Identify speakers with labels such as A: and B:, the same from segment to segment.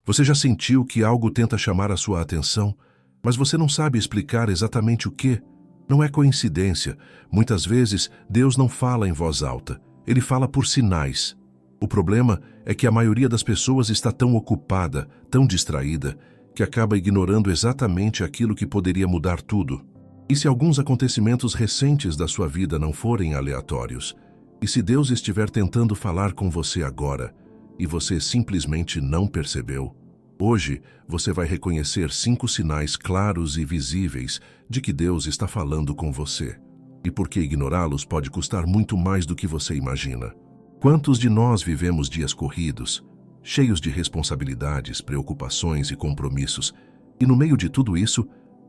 A: Você já sentiu que algo tenta chamar a sua atenção, mas você não sabe explicar exatamente o que? Não é coincidência. Muitas vezes, Deus não fala em voz alta. Ele fala por sinais. O problema é que a maioria das pessoas está tão ocupada, tão distraída, que acaba ignorando exatamente aquilo que poderia mudar tudo. E se alguns acontecimentos recentes da sua vida não forem aleatórios? E se Deus estiver tentando falar com você agora, e você simplesmente não percebeu? Hoje, você vai reconhecer 5 sinais claros e visíveis de que Deus está falando com você. E porque ignorá-los pode custar muito mais do que você imagina. Quantos de nós vivemos dias corridos, cheios de responsabilidades, preocupações e compromissos, e no meio de tudo isso,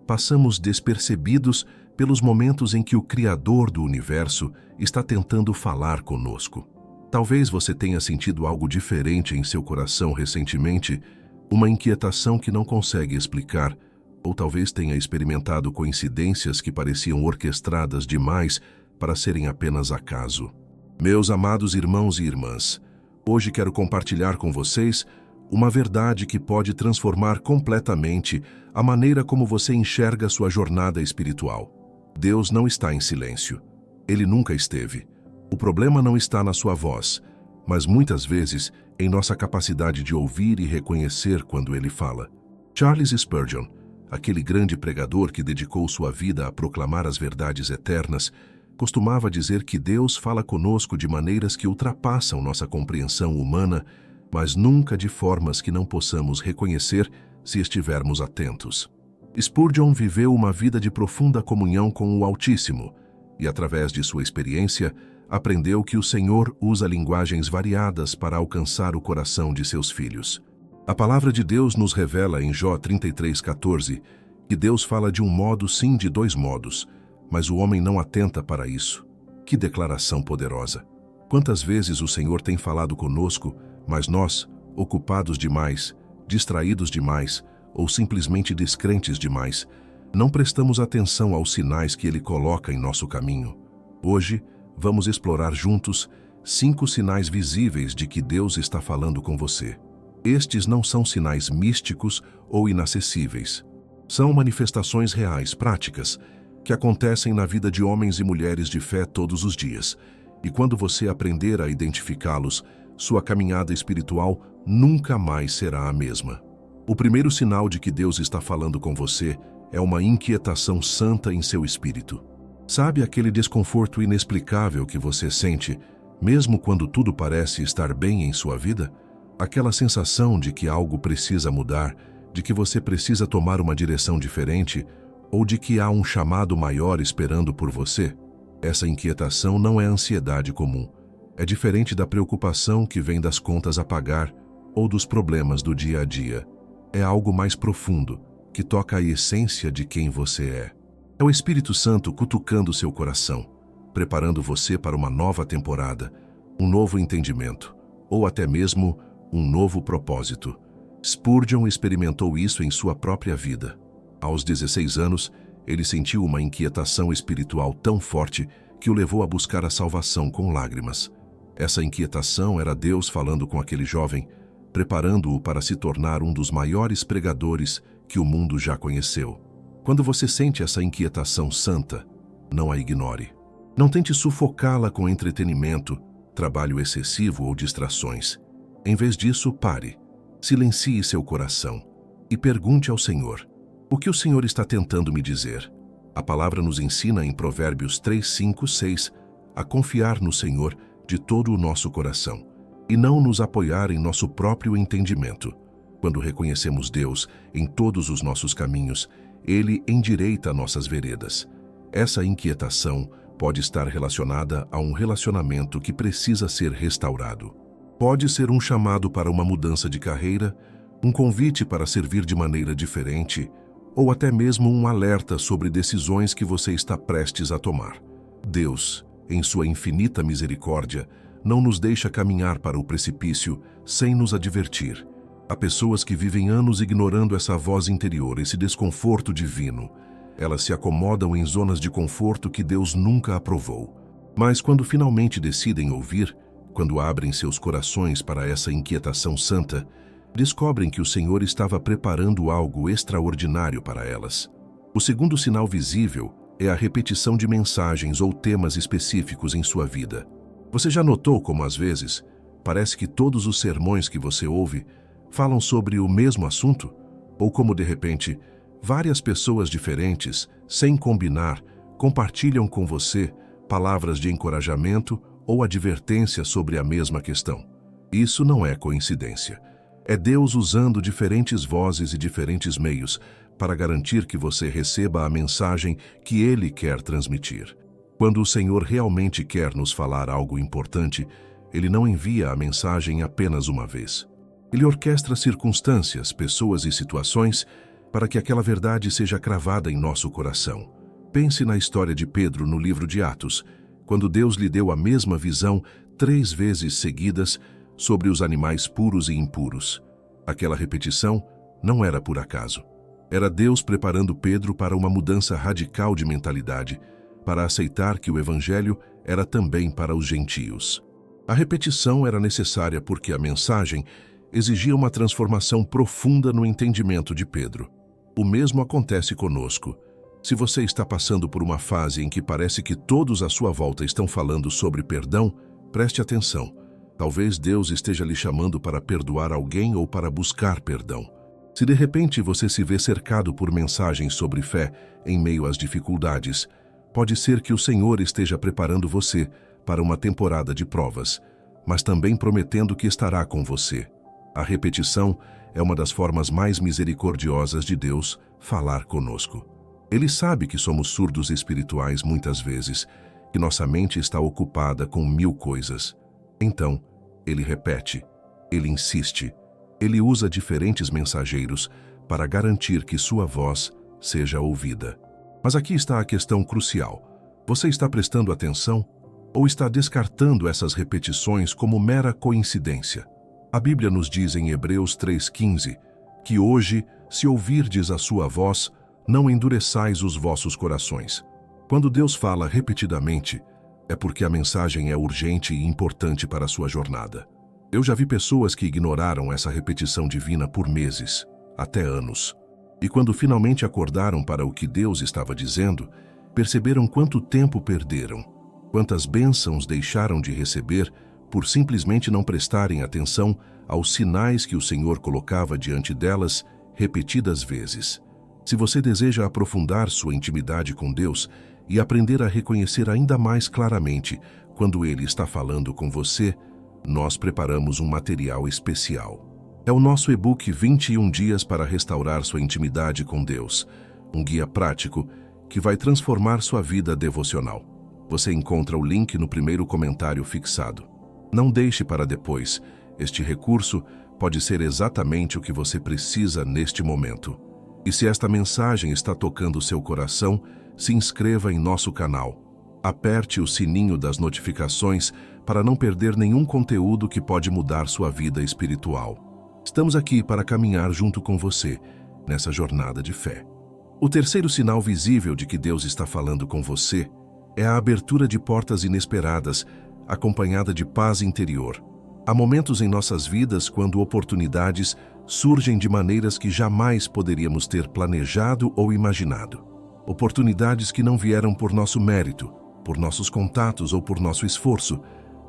A: passamos despercebidos pelos momentos em que o Criador do Universo está tentando falar conosco? Talvez você tenha sentido algo diferente em seu coração recentemente, uma inquietação que não consegue explicar, ou talvez tenha experimentado coincidências que pareciam orquestradas demais para serem apenas acaso. Meus amados irmãos e irmãs, hoje quero compartilhar com vocês uma verdade que pode transformar completamente a maneira como você enxerga sua jornada espiritual. Deus não está em silêncio. Ele nunca esteve. O problema não está na sua voz, mas muitas vezes em nossa capacidade de ouvir e reconhecer quando Ele fala. Charles Spurgeon, aquele grande pregador que dedicou sua vida a proclamar as verdades eternas, costumava dizer que Deus fala conosco de maneiras que ultrapassam nossa compreensão humana, mas nunca de formas que não possamos reconhecer se estivermos atentos. Spurgeon viveu uma vida de profunda comunhão com o Altíssimo e, através de sua experiência, aprendeu que o Senhor usa linguagens variadas para alcançar o coração de seus filhos. A palavra de Deus nos revela em Jó 33:14 que Deus fala de um modo, sim, de 2 modos, mas o homem não atenta para isso. Que declaração poderosa! Quantas vezes o Senhor tem falado conosco, mas nós, ocupados demais, distraídos demais ou simplesmente descrentes demais, não prestamos atenção aos sinais que Ele coloca em nosso caminho. Hoje, vamos explorar juntos 5 sinais visíveis de que Deus está falando com você. Estes não são sinais místicos ou inacessíveis. São manifestações reais, práticas, que acontecem na vida de homens e mulheres de fé todos os dias. E quando você aprender a identificá-los, sua caminhada espiritual nunca mais será a mesma. O primeiro sinal de que Deus está falando com você é uma inquietação santa em seu espírito. Sabe aquele desconforto inexplicável que você sente, mesmo quando tudo parece estar bem em sua vida? Aquela sensação de que algo precisa mudar, de que você precisa tomar uma direção diferente, ou de que há um chamado maior esperando por você? Essa inquietação não é ansiedade comum. É diferente da preocupação que vem das contas a pagar ou dos problemas do dia a dia. É algo mais profundo, que toca a essência de quem você é. É o Espírito Santo cutucando seu coração, preparando você para uma nova temporada, um novo entendimento, ou até mesmo um novo propósito. Spurgeon experimentou isso em sua própria vida. Aos 16 anos, ele sentiu uma inquietação espiritual tão forte que o levou a buscar a salvação com lágrimas. Essa inquietação era Deus falando com aquele jovem, preparando-o para se tornar um dos maiores pregadores que o mundo já conheceu. Quando você sente essa inquietação santa, não a ignore. Não tente sufocá-la com entretenimento, trabalho excessivo ou distrações. Em vez disso, pare, silencie seu coração e pergunte ao Senhor: o que o Senhor está tentando me dizer? A palavra nos ensina em Provérbios 3, 5, 6 a confiar no Senhor de todo o nosso coração e não nos apoiar em nosso próprio entendimento. Quando reconhecemos Deus em todos os nossos caminhos, Ele endireita nossas veredas. Essa inquietação pode estar relacionada a um relacionamento que precisa ser restaurado. Pode ser um chamado para uma mudança de carreira, um convite para servir de maneira diferente, ou até mesmo um alerta sobre decisões que você está prestes a tomar. Deus, em sua infinita misericórdia, não nos deixa caminhar para o precipício sem nos advertir. Há pessoas que vivem anos ignorando essa voz interior, esse desconforto divino. Elas se acomodam em zonas de conforto que Deus nunca aprovou. Mas quando finalmente decidem ouvir, quando abrem seus corações para essa inquietação santa, descobrem que o Senhor estava preparando algo extraordinário para elas. O segundo sinal visível é a repetição de mensagens ou temas específicos em sua vida. Você já notou como, às vezes, parece que todos os sermões que você ouve falam sobre o mesmo assunto? Ou como, de repente, várias pessoas diferentes, sem combinar, compartilham com você palavras de encorajamento ou advertência sobre a mesma questão? Isso não é coincidência. É Deus usando diferentes vozes e diferentes meios para garantir que você receba a mensagem que Ele quer transmitir. Quando o Senhor realmente quer nos falar algo importante, Ele não envia a mensagem apenas uma vez. Ele orquestra circunstâncias, pessoas e situações para que aquela verdade seja cravada em nosso coração. Pense na história de Pedro no livro de Atos, quando Deus lhe deu a mesma visão 3 vezes seguidas sobre os animais puros e impuros. Aquela repetição não era por acaso. Era Deus preparando Pedro para uma mudança radical de mentalidade, para aceitar que o Evangelho era também para os gentios. A repetição era necessária porque a mensagem exigia uma transformação profunda no entendimento de Pedro. O mesmo acontece conosco. Se você está passando por uma fase em que parece que todos à sua volta estão falando sobre perdão, preste atenção. Talvez Deus esteja lhe chamando para perdoar alguém ou para buscar perdão. Se de repente você se vê cercado por mensagens sobre fé em meio às dificuldades, pode ser que o Senhor esteja preparando você para uma temporada de provas, mas também prometendo que estará com você. A repetição é uma das formas mais misericordiosas de Deus falar conosco. Ele sabe que somos surdos espirituais muitas vezes, que nossa mente está ocupada com 1000 coisas. Então, Ele repete, Ele insiste, Ele usa diferentes mensageiros para garantir que sua voz seja ouvida. Mas aqui está a questão crucial. Você está prestando atenção ou está descartando essas repetições como mera coincidência? A Bíblia nos diz em Hebreus 3,15 que hoje, se ouvirdes a sua voz, não endureçais os vossos corações. Quando Deus fala repetidamente, é porque a mensagem é urgente e importante para a sua jornada. Eu já vi pessoas que ignoraram essa repetição divina por meses, até anos. E quando finalmente acordaram para o que Deus estava dizendo, perceberam quanto tempo perderam, quantas bênçãos deixaram de receber por simplesmente não prestarem atenção aos sinais que o Senhor colocava diante delas repetidas vezes. Se você deseja aprofundar sua intimidade com Deus e aprender a reconhecer ainda mais claramente quando Ele está falando com você, nós preparamos um material especial. É o nosso e-book 21 dias para restaurar sua intimidade com Deus, um guia prático que vai transformar sua vida devocional. Você encontra o link no primeiro comentário fixado. Não deixe para depois. Este recurso pode ser exatamente o que você precisa neste momento. E se esta mensagem está tocando seu coração, se inscreva em nosso canal. Aperte o sininho das notificações para não perder nenhum conteúdo que pode mudar sua vida espiritual. Estamos aqui para caminhar junto com você nessa jornada de fé. O terceiro sinal visível de que Deus está falando com você é a abertura de portas inesperadas, acompanhada de paz interior. Há momentos em nossas vidas quando oportunidades surgem de maneiras que jamais poderíamos ter planejado ou imaginado. Oportunidades que não vieram por nosso mérito, por nossos contatos ou por nosso esforço,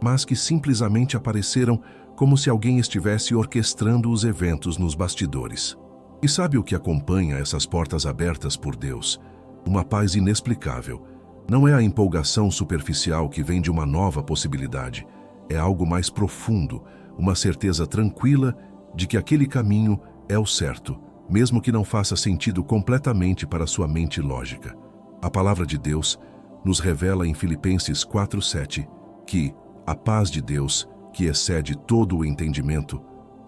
A: mas que simplesmente apareceram como se alguém estivesse orquestrando os eventos nos bastidores. E sabe o que acompanha essas portas abertas por Deus? Uma paz inexplicável. Não é a empolgação superficial que vem de uma nova possibilidade. É algo mais profundo, uma certeza tranquila de que aquele caminho é o certo, mesmo que não faça sentido completamente para sua mente lógica. A palavra de Deus nos revela em Filipenses 4:7 que a paz de Deus, que excede todo o entendimento,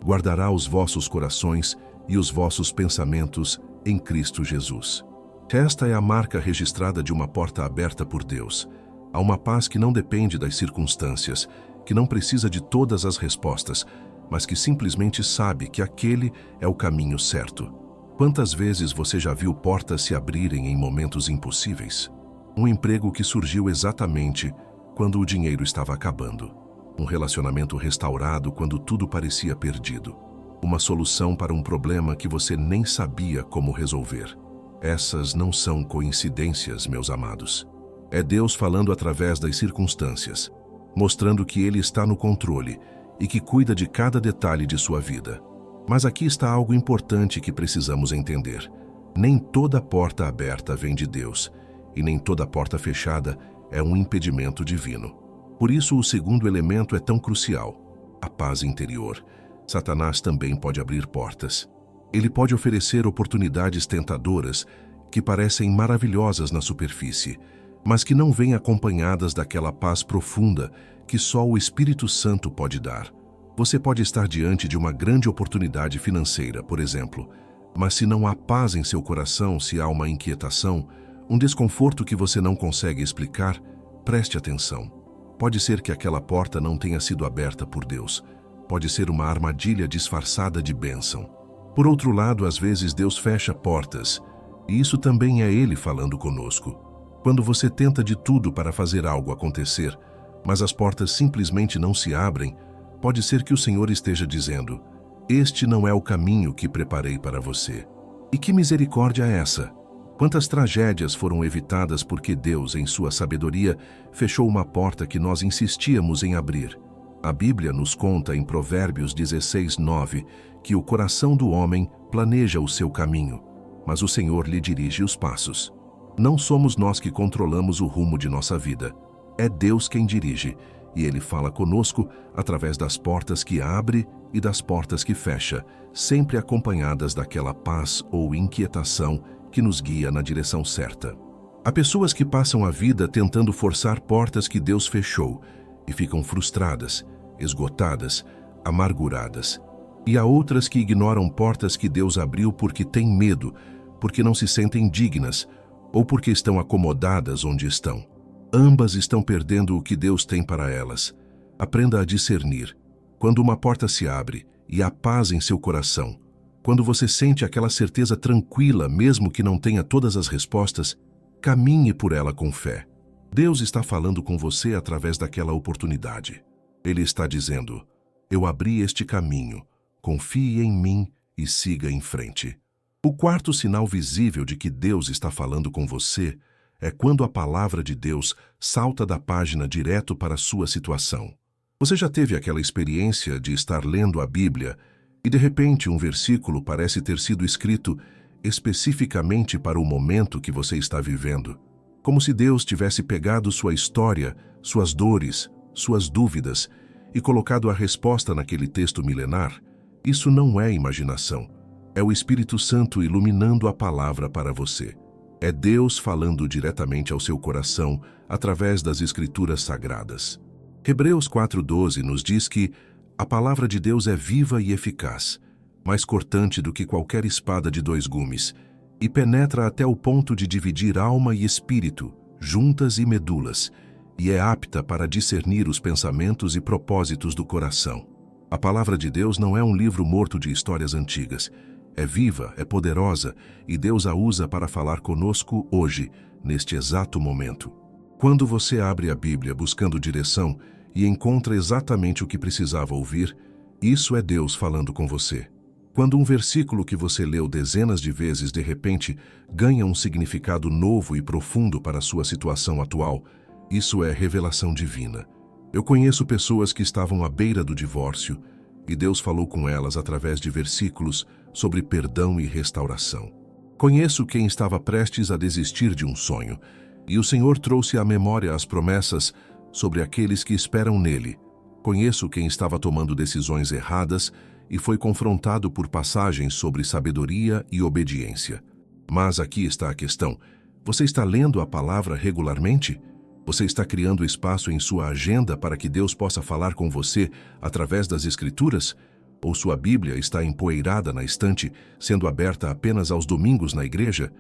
A: guardará os vossos corações e os vossos pensamentos em Cristo Jesus. Esta é a marca registrada de uma porta aberta por Deus. Há uma paz que não depende das circunstâncias, que não precisa de todas as respostas, mas que simplesmente sabe que aquele é o caminho certo. Quantas vezes você já viu portas se abrirem em momentos impossíveis? Um emprego que surgiu exatamente quando o dinheiro estava acabando. Um relacionamento restaurado quando tudo parecia perdido. uma solução para um problema que você nem sabia como resolver. Essas não são coincidências, meus amados. É Deus falando através das circunstâncias, mostrando que Ele está no controle e que cuida de cada detalhe de sua vida. Mas aqui está algo importante que precisamos entender. Nem toda porta aberta vem de Deus, e nem toda porta fechada é um impedimento divino. Por isso, o segundo elemento é tão crucial: a paz interior. Satanás também pode abrir portas. Ele pode oferecer oportunidades tentadoras que parecem maravilhosas na superfície, mas que não vêm acompanhadas daquela paz profunda que só o Espírito Santo pode dar. Você pode estar diante de uma grande oportunidade financeira, por exemplo, mas se não há paz em seu coração, se há uma inquietação, um desconforto que você não consegue explicar, preste atenção. Pode ser que aquela porta não tenha sido aberta por Deus. Pode ser uma armadilha disfarçada de bênção. Por outro lado, às vezes Deus fecha portas, e isso também é Ele falando conosco. Quando você tenta de tudo para fazer algo acontecer, mas as portas simplesmente não se abrem, pode ser que o Senhor esteja dizendo: este não é o caminho que preparei para você. E que misericórdia é essa? Quantas tragédias foram evitadas porque Deus, em sua sabedoria, fechou uma porta que nós insistíamos em abrir? A Bíblia nos conta em Provérbios 16:9 que o coração do homem planeja o seu caminho, mas o Senhor lhe dirige os passos. Não somos nós que controlamos o rumo de nossa vida. É Deus quem dirige, e Ele fala conosco através das portas que abre e das portas que fecha, sempre acompanhadas daquela paz ou inquietação que nos guia na direção certa. Há pessoas que passam a vida tentando forçar portas que Deus fechou e ficam frustradas, esgotadas, amarguradas. E há outras que ignoram portas que Deus abriu porque têm medo, porque não se sentem dignas ou porque estão acomodadas onde estão. Ambas estão perdendo o que Deus tem para elas. Aprenda a discernir. Quando uma porta se abre e há paz em seu coração, quando você sente aquela certeza tranquila, mesmo que não tenha todas as respostas, caminhe por ela com fé. Deus está falando com você através daquela oportunidade. Ele está dizendo: eu abri este caminho, confie em mim e siga em frente. O quarto sinal visível de que Deus está falando com você é quando a palavra de Deus salta da página direto para a sua situação. Você já teve aquela experiência de estar lendo a Bíblia e de repente um versículo parece ter sido escrito especificamente para o momento que você está vivendo? Como se Deus tivesse pegado sua história, suas dores, suas dúvidas e colocado a resposta naquele texto milenar? Isso não é imaginação. É o Espírito Santo iluminando a palavra para você. É Deus falando diretamente ao seu coração através das Escrituras Sagradas. Hebreus 4:12 nos diz que a palavra de Deus é viva e eficaz, mais cortante do que qualquer espada de 2 gumes, e penetra até o ponto de dividir alma e espírito, juntas e medulas, e é apta para discernir os pensamentos e propósitos do coração. A palavra de Deus não é um livro morto de histórias antigas. É viva, é poderosa, e Deus a usa para falar conosco hoje, neste exato momento. Quando você abre a Bíblia buscando direção e encontra exatamente o que precisava ouvir, isso é Deus falando com você. Quando um versículo que você leu dezenas de vezes de repente ganha um significado novo e profundo para a sua situação atual, isso é revelação divina. Eu conheço pessoas que estavam à beira do divórcio e Deus falou com elas através de versículos sobre perdão e restauração. Conheço quem estava prestes a desistir de um sonho e o Senhor trouxe à memória as promessas sobre aqueles que esperam nele. Conheço quem estava tomando decisões erradas e foi confrontado por passagens sobre sabedoria e obediência. Mas aqui está a questão: você está lendo a palavra regularmente? Você está criando espaço em sua agenda para que Deus possa falar com você através das Escrituras? Ou sua Bíblia está empoeirada na estante, sendo aberta apenas aos domingos na igreja?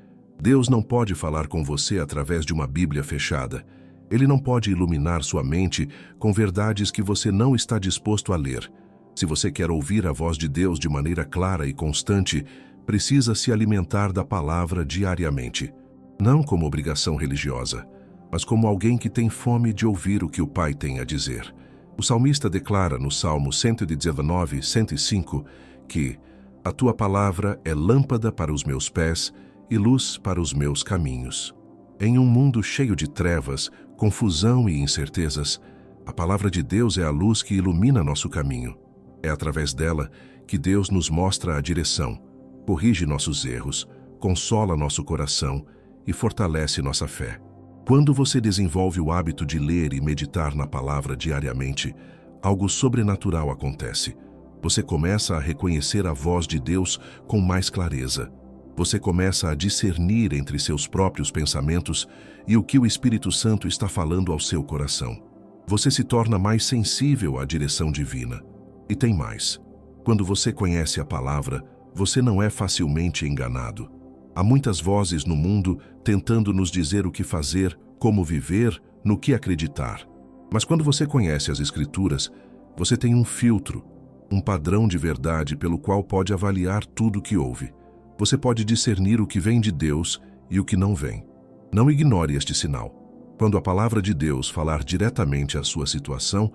A: Deus não pode falar com você através de uma Bíblia fechada. Ele não pode iluminar sua mente com verdades que você não está disposto a ler. Se você quer ouvir a voz de Deus de maneira clara e constante, precisa se alimentar da palavra diariamente. Não como obrigação religiosa, mas como alguém que tem fome de ouvir o que o Pai tem a dizer. O salmista declara no Salmo 119, 105, que a tua palavra é lâmpada para os meus pés e luz para os meus caminhos. Em um mundo cheio de trevas, confusão e incertezas, a palavra de Deus é a luz que ilumina nosso caminho. É através dela que Deus nos mostra a direção, corrige nossos erros, consola nosso coração e fortalece nossa fé. Quando você desenvolve o hábito de ler e meditar na palavra diariamente, algo sobrenatural acontece. Você começa a reconhecer a voz de Deus com mais clareza. Você começa a discernir entre seus próprios pensamentos e o que o Espírito Santo está falando ao seu coração. Você se torna mais sensível à direção divina. E tem mais. Quando você conhece a palavra, você não é facilmente enganado. Há muitas vozes no mundo tentando nos dizer o que fazer, como viver, no que acreditar. Mas quando você conhece as Escrituras, você tem um filtro, um padrão de verdade pelo qual pode avaliar tudo o que ouve. Você pode discernir o que vem de Deus e o que não vem. Não ignore este sinal. Quando a palavra de Deus falar diretamente à sua situação,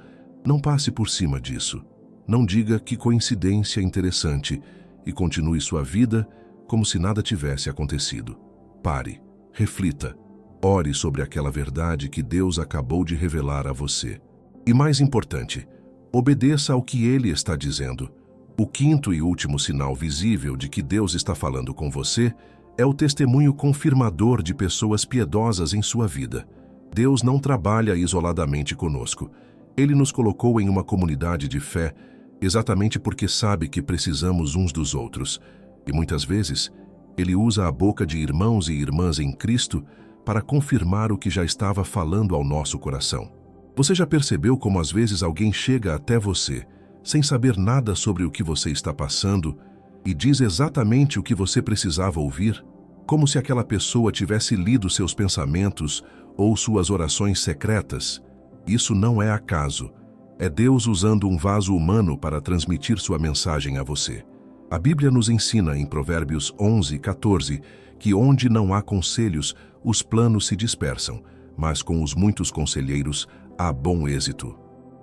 A: não passe por cima disso. Não diga que coincidência interessante e continue sua vida como se nada tivesse acontecido. Pare, reflita, ore sobre aquela verdade que Deus acabou de revelar a você. E mais importante, obedeça ao que Ele está dizendo. O quinto e último sinal visível de que Deus está falando com você é o testemunho confirmador de pessoas piedosas em sua vida. Deus não trabalha isoladamente conosco. Ele nos colocou em uma comunidade de fé exatamente porque sabe que precisamos uns dos outros. E muitas vezes, Ele usa a boca de irmãos e irmãs em Cristo para confirmar o que já estava falando ao nosso coração. Você já percebeu como às vezes alguém chega até você sem saber nada sobre o que você está passando e diz exatamente o que você precisava ouvir? Como se aquela pessoa tivesse lido seus pensamentos ou suas orações secretas? Isso não é acaso. É Deus usando um vaso humano para transmitir sua mensagem a você. A Bíblia nos ensina em Provérbios 11:14 que onde não há conselhos, os planos se dispersam, mas com os muitos conselheiros há bom êxito.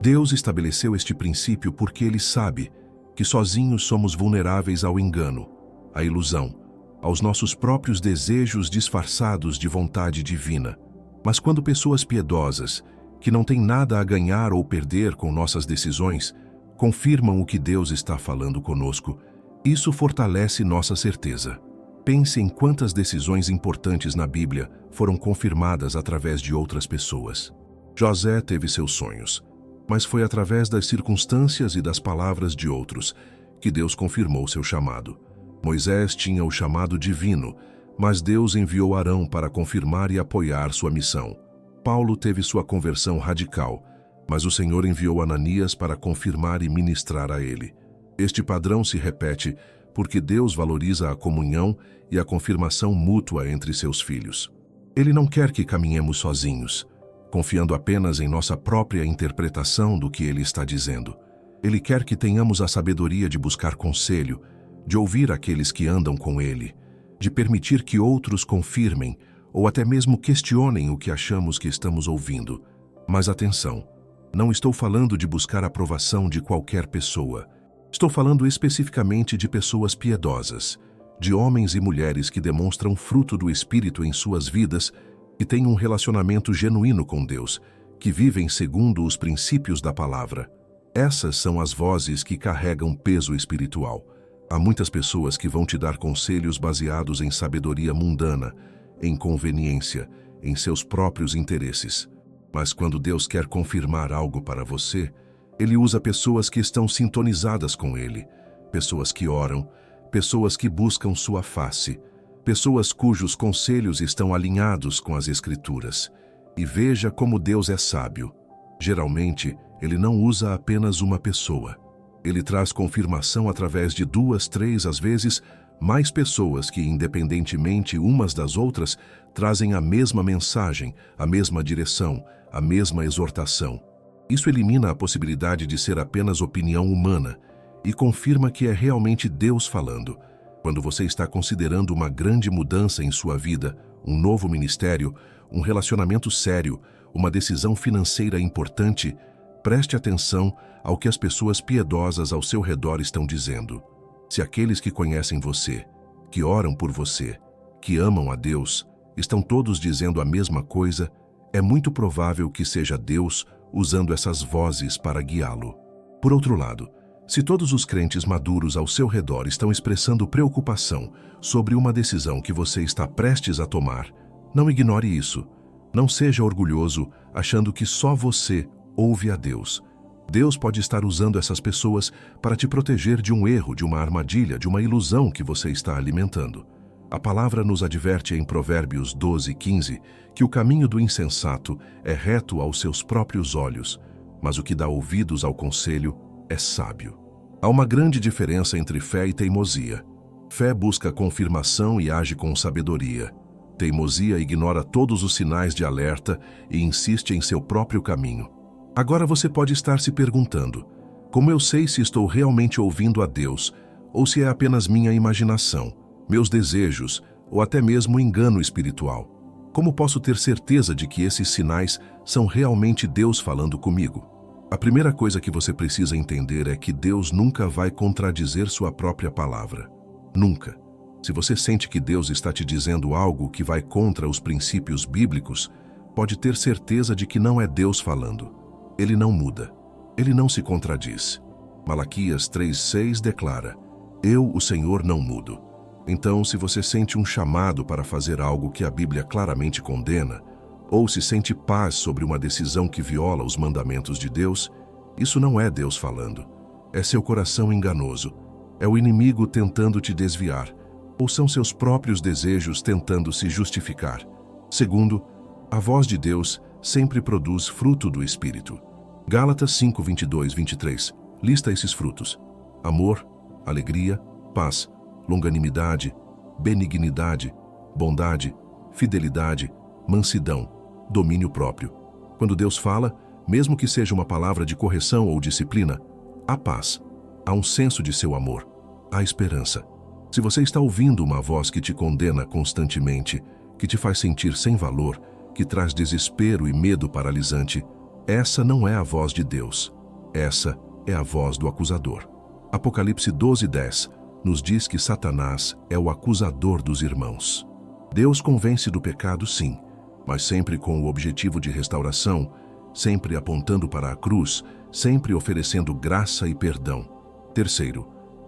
A: Deus estabeleceu este princípio porque Ele sabe que sozinhos somos vulneráveis ao engano, à ilusão, aos nossos próprios desejos disfarçados de vontade divina. Mas quando pessoas piedosas, que não têm nada a ganhar ou perder com nossas decisões, confirmam o que Deus está falando conosco, isso fortalece nossa certeza. Pense em quantas decisões importantes na Bíblia foram confirmadas através de outras pessoas. José teve seus sonhos, mas foi através das circunstâncias e das palavras de outros que Deus confirmou seu chamado. Moisés tinha o chamado divino, mas Deus enviou Arão para confirmar e apoiar sua missão. Paulo teve sua conversão radical, mas o Senhor enviou Ananias para confirmar e ministrar a ele. Este padrão se repete porque Deus valoriza a comunhão e a confirmação mútua entre seus filhos. Ele não quer que caminhemos sozinhos, confiando apenas em nossa própria interpretação do que Ele está dizendo. Ele quer que tenhamos a sabedoria de buscar conselho, de ouvir aqueles que andam com Ele, de permitir que outros confirmem ou até mesmo questionem o que achamos que estamos ouvindo. Mas atenção, não estou falando de buscar aprovação de qualquer pessoa. Estou falando especificamente de pessoas piedosas, de homens e mulheres que demonstram fruto do Espírito em suas vidas e têm um relacionamento genuíno com Deus, que vivem segundo os princípios da palavra. Essas são as vozes que carregam peso espiritual. Há muitas pessoas que vão te dar conselhos baseados em sabedoria mundana, em conveniência, em seus próprios interesses. Mas quando Deus quer confirmar algo para você, Ele usa pessoas que estão sintonizadas com Ele, pessoas que oram, pessoas que buscam sua face, pessoas cujos conselhos estão alinhados com as Escrituras. E veja como Deus é sábio. Geralmente, Ele não usa apenas uma pessoa. Ele traz confirmação através de 2, 3, às vezes, mais pessoas que, independentemente umas das outras, trazem a mesma mensagem, a mesma direção, a mesma exortação. Isso elimina a possibilidade de ser apenas opinião humana e confirma que é realmente Deus falando. Quando você está considerando uma grande mudança em sua vida, um novo ministério, um relacionamento sério, uma decisão financeira importante, preste atenção ao que as pessoas piedosas ao seu redor estão dizendo. Se aqueles que conhecem você, que oram por você, que amam a Deus, estão todos dizendo a mesma coisa, é muito provável que seja Deus usando essas vozes para guiá-lo. Por outro lado, se todos os crentes maduros ao seu redor estão expressando preocupação sobre uma decisão que você está prestes a tomar, não ignore isso. Não seja orgulhoso achando que só você ouve a Deus. Deus pode estar usando essas pessoas para te proteger de um erro, de uma armadilha, de uma ilusão que você está alimentando. A palavra nos adverte em Provérbios 12:15 que o caminho do insensato é reto aos seus próprios olhos, mas o que dá ouvidos ao conselho é sábio. Há uma grande diferença entre fé e teimosia. Fé busca confirmação e age com sabedoria. Teimosia ignora todos os sinais de alerta e insiste em seu próprio caminho. Agora você pode estar se perguntando: como eu sei se estou realmente ouvindo a Deus ou se é apenas minha imaginação, meus desejos ou até mesmo engano espiritual? Como posso ter certeza de que esses sinais são realmente Deus falando comigo? A primeira coisa que você precisa entender é que Deus nunca vai contradizer sua própria palavra. Nunca. Se você sente que Deus está te dizendo algo que vai contra os princípios bíblicos, pode ter certeza de que não é Deus falando. Ele não muda. Ele não se contradiz. Malaquias 3:6 declara: Eu, o Senhor, não mudo. Então, se você sente um chamado para fazer algo que a Bíblia claramente condena, ou se sente paz sobre uma decisão que viola os mandamentos de Deus, isso não é Deus falando. É seu coração enganoso. É o inimigo tentando te desviar, ou são seus próprios desejos tentando se justificar. Segundo, a voz de Deus sempre produz fruto do Espírito. Gálatas 5:22-23 lista esses frutos: amor, alegria, paz, longanimidade, benignidade, bondade, fidelidade, mansidão, domínio próprio. Quando Deus fala, mesmo que seja uma palavra de correção ou disciplina, há paz, há um senso de seu amor, há esperança. Se você está ouvindo uma voz que te condena constantemente, que te faz sentir sem valor, que traz desespero e medo paralisante, essa não é a voz de Deus. Essa é a voz do acusador. Apocalipse 12:10 nos diz que Satanás é o acusador dos irmãos. Deus convence do pecado, sim, mas sempre com o objetivo de restauração, sempre apontando para a cruz, sempre oferecendo graça e perdão. Terceiro,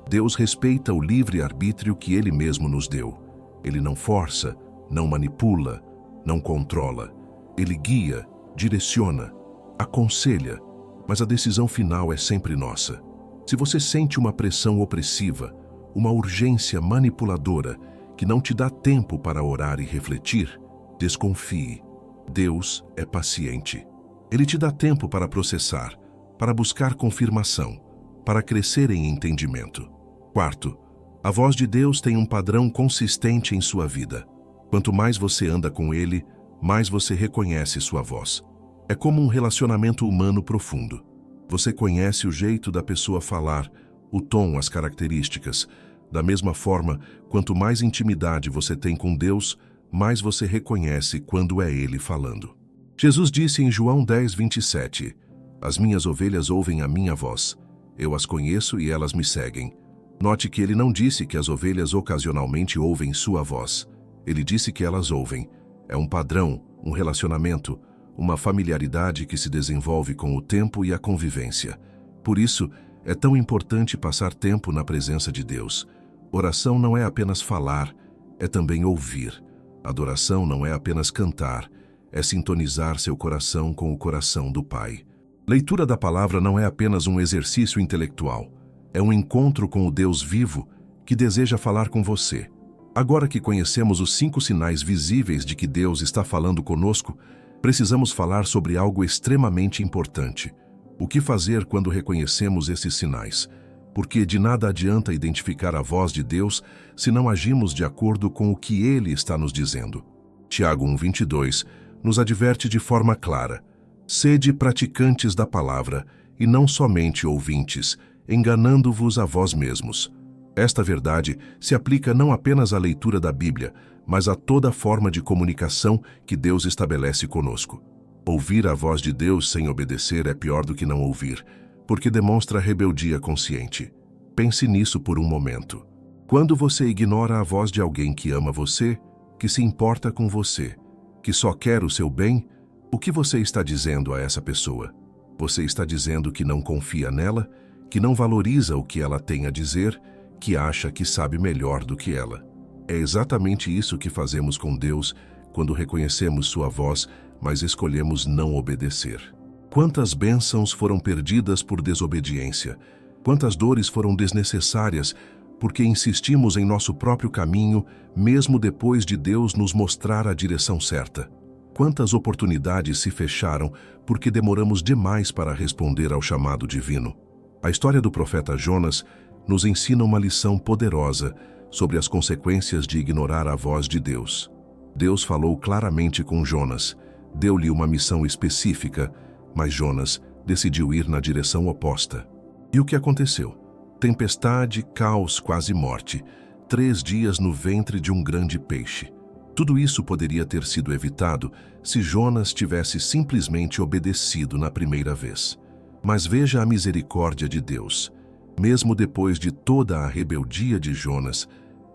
A: Deus respeita o livre-arbítrio que Ele mesmo nos deu. Ele não força, não manipula, não controla. Ele guia, direciona, aconselha, mas a decisão final é sempre nossa. Se você sente uma pressão opressiva, uma urgência manipuladora que não te dá tempo para orar e refletir, desconfie. Deus é paciente. Ele te dá tempo para processar, para buscar confirmação, para crescer em entendimento. Quarto, a voz de Deus tem um padrão consistente em sua vida. Quanto mais você anda com Ele, mais você reconhece sua voz. É como um relacionamento humano profundo. Você conhece o jeito da pessoa falar, o tom, as características. Da mesma forma, quanto mais intimidade você tem com Deus, mais você reconhece quando é Ele falando. Jesus disse em João 10:27, As minhas ovelhas ouvem a minha voz. Eu as conheço e elas me seguem. Note que ele não disse que as ovelhas ocasionalmente ouvem sua voz. Ele disse que elas ouvem. É um padrão, um relacionamento, uma familiaridade que se desenvolve com o tempo e a convivência. Por isso, é tão importante passar tempo na presença de Deus. Oração não é apenas falar, é também ouvir. Adoração não é apenas cantar, é sintonizar seu coração com o coração do Pai. Leitura da palavra não é apenas um exercício intelectual, é um encontro com o Deus vivo que deseja falar com você. Agora que conhecemos os 5 sinais visíveis de que Deus está falando conosco, precisamos falar sobre algo extremamente importante. O que fazer quando reconhecemos esses sinais? Porque de nada adianta identificar a voz de Deus se não agimos de acordo com o que Ele está nos dizendo. Tiago 1:22 nos adverte de forma clara: Sede praticantes da palavra, e não somente ouvintes, enganando-vos a vós mesmos. Esta verdade se aplica não apenas à leitura da Bíblia, mas a toda forma de comunicação que Deus estabelece conosco. Ouvir a voz de Deus sem obedecer é pior do que não ouvir, porque demonstra rebeldia consciente. Pense nisso por um momento. Quando você ignora a voz de alguém que ama você, que se importa com você, que só quer o seu bem, o que você está dizendo a essa pessoa? Você está dizendo que não confia nela, que não valoriza o que ela tem a dizer, que acha que sabe melhor do que ela. É exatamente isso que fazemos com Deus quando reconhecemos sua voz, mas escolhemos não obedecer. Quantas bênçãos foram perdidas por desobediência? Quantas dores foram desnecessárias porque insistimos em nosso próprio caminho, mesmo depois de Deus nos mostrar a direção certa? Quantas oportunidades se fecharam porque demoramos demais para responder ao chamado divino? A história do profeta Jonas nos ensina uma lição poderosa sobre as consequências de ignorar a voz de Deus. Deus falou claramente com Jonas, deu-lhe uma missão específica, mas Jonas decidiu ir na direção oposta. E o que aconteceu? Tempestade, caos, quase morte. 3 dias no ventre de um grande peixe. Tudo isso poderia ter sido evitado se Jonas tivesse simplesmente obedecido na primeira vez. Mas veja a misericórdia de Deus. Mesmo depois de toda a rebeldia de Jonas,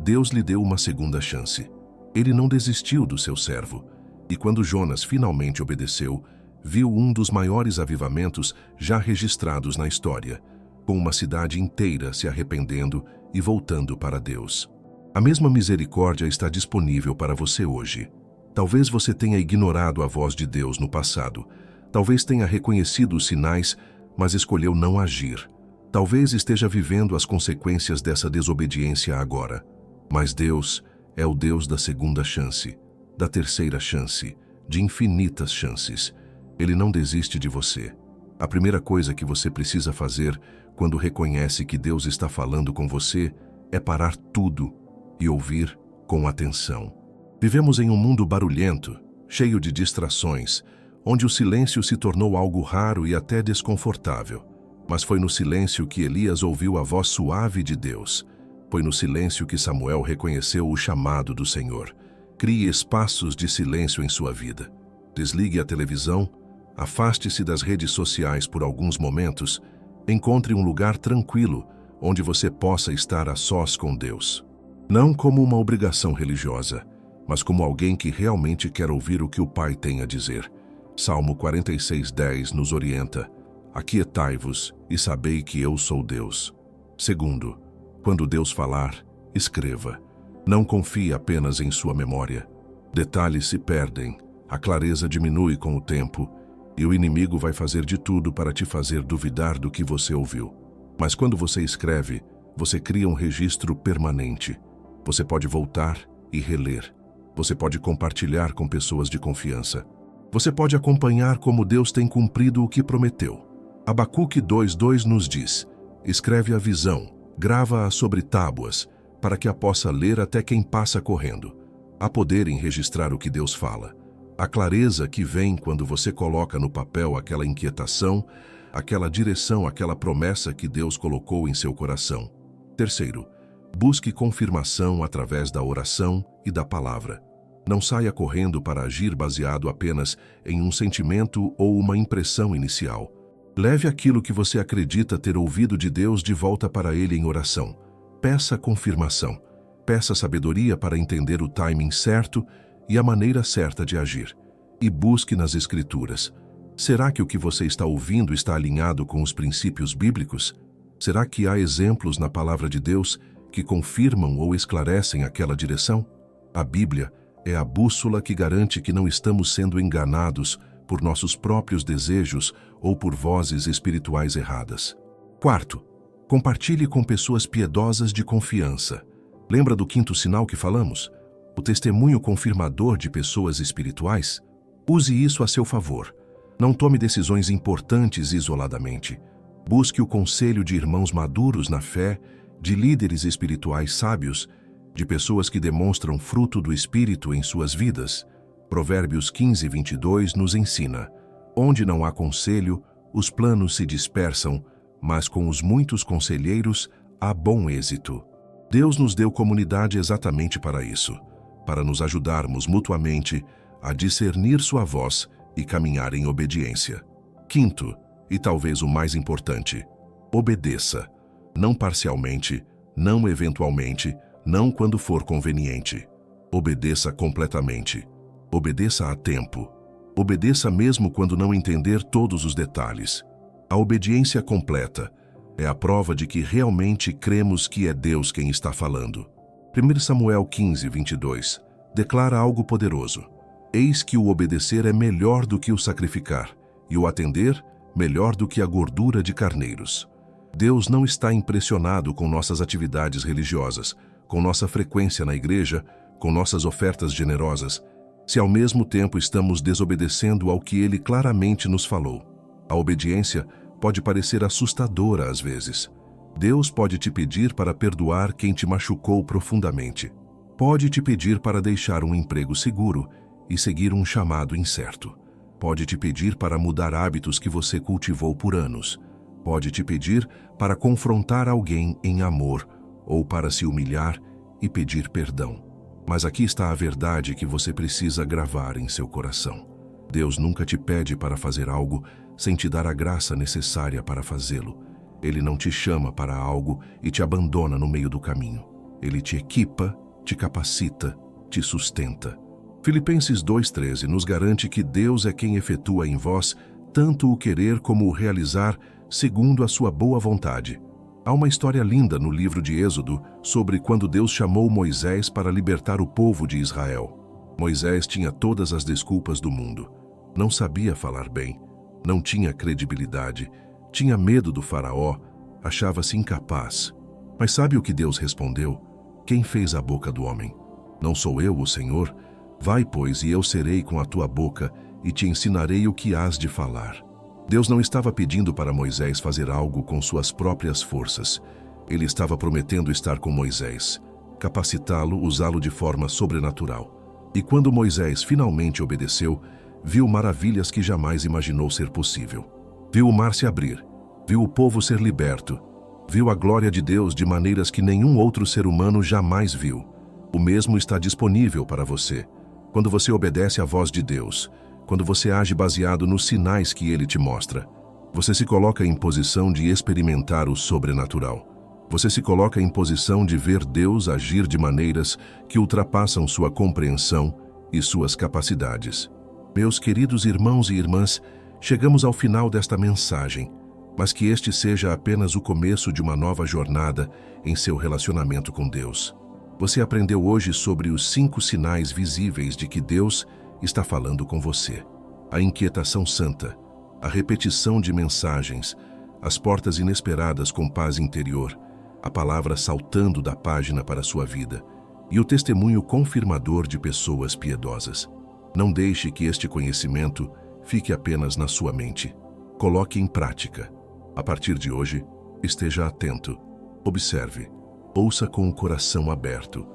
A: Deus lhe deu uma segunda chance. Ele não desistiu do seu servo. E quando Jonas finalmente obedeceu, viu um dos maiores avivamentos já registrados na história, com uma cidade inteira se arrependendo e voltando para Deus. A mesma misericórdia está disponível para você hoje. Talvez você tenha ignorado a voz de Deus no passado. Talvez tenha reconhecido os sinais, mas escolheu não agir. Talvez esteja vivendo as consequências dessa desobediência agora. Mas Deus é o Deus da segunda chance, da terceira chance, de infinitas chances. Ele não desiste de você. A primeira coisa que você precisa fazer quando reconhece que Deus está falando com você é parar tudo e ouvir com atenção. Vivemos em um mundo barulhento, cheio de distrações, onde o silêncio se tornou algo raro e até desconfortável. Mas foi no silêncio que Elias ouviu a voz suave de Deus. Foi no silêncio que Samuel reconheceu o chamado do Senhor. Crie espaços de silêncio em sua vida. Desligue a televisão, afaste-se das redes sociais por alguns momentos, encontre um lugar tranquilo onde você possa estar a sós com Deus. Não como uma obrigação religiosa, mas como alguém que realmente quer ouvir o que o Pai tem a dizer. Salmo 46:10 nos orienta: aquietai-vos e sabei que eu sou Deus. Segundo, quando Deus falar, escreva. Não confie apenas em sua memória. Detalhes se perdem, a clareza diminui com o tempo, e o inimigo vai fazer de tudo para te fazer duvidar do que você ouviu. Mas quando você escreve, você cria um registro permanente. Você pode voltar e reler. Você pode compartilhar com pessoas de confiança. Você pode acompanhar como Deus tem cumprido o que prometeu. Abacuque 2:2 nos diz: escreve a visão, grava-a sobre tábuas, para que a possa ler até quem passa correndo. Há poder em registrar o que Deus fala. A clareza que vem quando você coloca no papel aquela inquietação, aquela direção, aquela promessa que Deus colocou em seu coração. Terceiro, busque confirmação através da oração e da palavra. Não saia correndo para agir baseado apenas em um sentimento ou uma impressão inicial. Leve aquilo que você acredita ter ouvido de Deus de volta para Ele em oração. Peça confirmação. Peça sabedoria para entender o timing certo e a maneira certa de agir. E busque nas Escrituras. Será que o que você está ouvindo está alinhado com os princípios bíblicos? Será que há exemplos na palavra de Deus que confirmam ou esclarecem aquela direção? A Bíblia é a bússola que garante que não estamos sendo enganados por nossos próprios desejos ou por vozes espirituais erradas. Quarto, compartilhe com pessoas piedosas de confiança. Lembra do quinto sinal que falamos? O testemunho confirmador de pessoas espirituais? Use isso a seu favor. Não tome decisões importantes isoladamente. Busque o conselho de irmãos maduros na fé, de líderes espirituais sábios, de pessoas que demonstram fruto do Espírito em suas vidas. Provérbios 15:22 nos ensina: onde não há conselho, os planos se dispersam, mas com os muitos conselheiros há bom êxito. Deus nos deu comunidade exatamente para isso, para nos ajudarmos mutuamente a discernir sua voz e caminhar em obediência. Quinto, e talvez o mais importante, obedeça. Não parcialmente, não eventualmente, não quando for conveniente. Obedeça completamente. Obedeça a tempo. Obedeça mesmo quando não entender todos os detalhes. A obediência completa é a prova de que realmente cremos que é Deus quem está falando. 1 Samuel 15, 22 declara algo poderoso. Eis que o obedecer é melhor do que o sacrificar, e o atender melhor do que a gordura de carneiros. Deus não está impressionado com nossas atividades religiosas, com nossa frequência na igreja, com nossas ofertas generosas, se ao mesmo tempo estamos desobedecendo ao que Ele claramente nos falou. A obediência pode parecer assustadora às vezes. Deus pode te pedir para perdoar quem te machucou profundamente. Pode te pedir para deixar um emprego seguro e seguir um chamado incerto. Pode te pedir para mudar hábitos que você cultivou por anos. Pode te pedir para confrontar alguém em amor ou para se humilhar e pedir perdão. Mas aqui está a verdade que você precisa gravar em seu coração. Deus nunca te pede para fazer algo sem te dar a graça necessária para fazê-lo. Ele não te chama para algo e te abandona no meio do caminho. Ele te equipa, te capacita, te sustenta. Filipenses 2,13 nos garante que Deus é quem efetua em vós tanto o querer como o realizar segundo a sua boa vontade. Há uma história linda no livro de Êxodo sobre quando Deus chamou Moisés para libertar o povo de Israel. Moisés tinha todas as desculpas do mundo. Não sabia falar bem, não tinha credibilidade, tinha medo do faraó, achava-se incapaz. Mas sabe o que Deus respondeu? Quem fez a boca do homem? Não sou eu, o Senhor? Vai, pois, e eu serei com a tua boca e te ensinarei o que hás de falar. Deus não estava pedindo para Moisés fazer algo com suas próprias forças. Ele estava prometendo estar com Moisés, capacitá-lo, usá-lo de forma sobrenatural. E quando Moisés finalmente obedeceu, viu maravilhas que jamais imaginou ser possível. Viu o mar se abrir, viu o povo ser liberto, viu a glória de Deus de maneiras que nenhum outro ser humano jamais viu. O mesmo está disponível para você. Quando você obedece à voz de Deus, quando você age baseado nos sinais que Ele te mostra, você se coloca em posição de experimentar o sobrenatural. Você se coloca em posição de ver Deus agir de maneiras que ultrapassam sua compreensão e suas capacidades. Meus queridos irmãos e irmãs, chegamos ao final desta mensagem, mas que este seja apenas o começo de uma nova jornada em seu relacionamento com Deus. Você aprendeu hoje sobre os 5 sinais visíveis de que Deus está falando com você. A inquietação santa, a repetição de mensagens, as portas inesperadas com paz interior, a palavra saltando da página para a sua vida e o testemunho confirmador de pessoas piedosas. Não deixe que este conhecimento fique apenas na sua mente. Coloque em prática. A partir de hoje, esteja atento, observe, ouça com o coração aberto.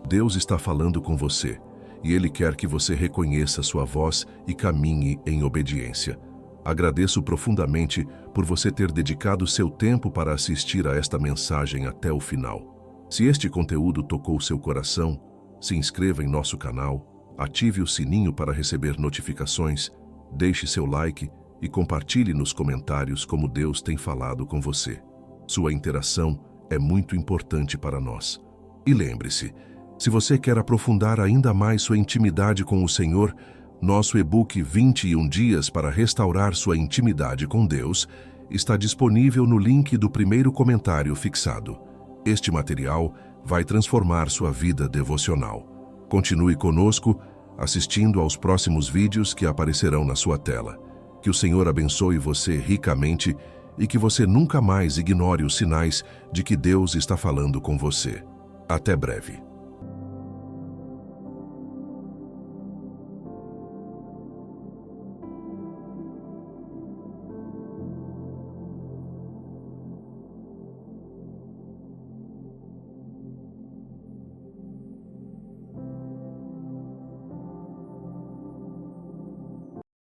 A: Deus está falando com você e Ele quer que você reconheça sua voz e caminhe em obediência. Agradeço profundamente por você ter dedicado seu tempo para assistir a esta mensagem até o final. Se este conteúdo tocou seu coração, se inscreva em nosso canal, ative o sininho para receber notificações, deixe seu like e compartilhe nos comentários como Deus tem falado com você. Sua interação é muito importante para nós. E lembre-se, se você quer aprofundar ainda mais sua intimidade com o Senhor, nosso e-book 21 dias para restaurar sua intimidade com Deus está disponível no link do primeiro comentário fixado. Este material vai transformar sua vida devocional. Continue conosco, assistindo aos próximos vídeos que aparecerão na sua tela. Que o Senhor abençoe você ricamente e que você nunca mais ignore os sinais de que Deus está falando com você. Até breve.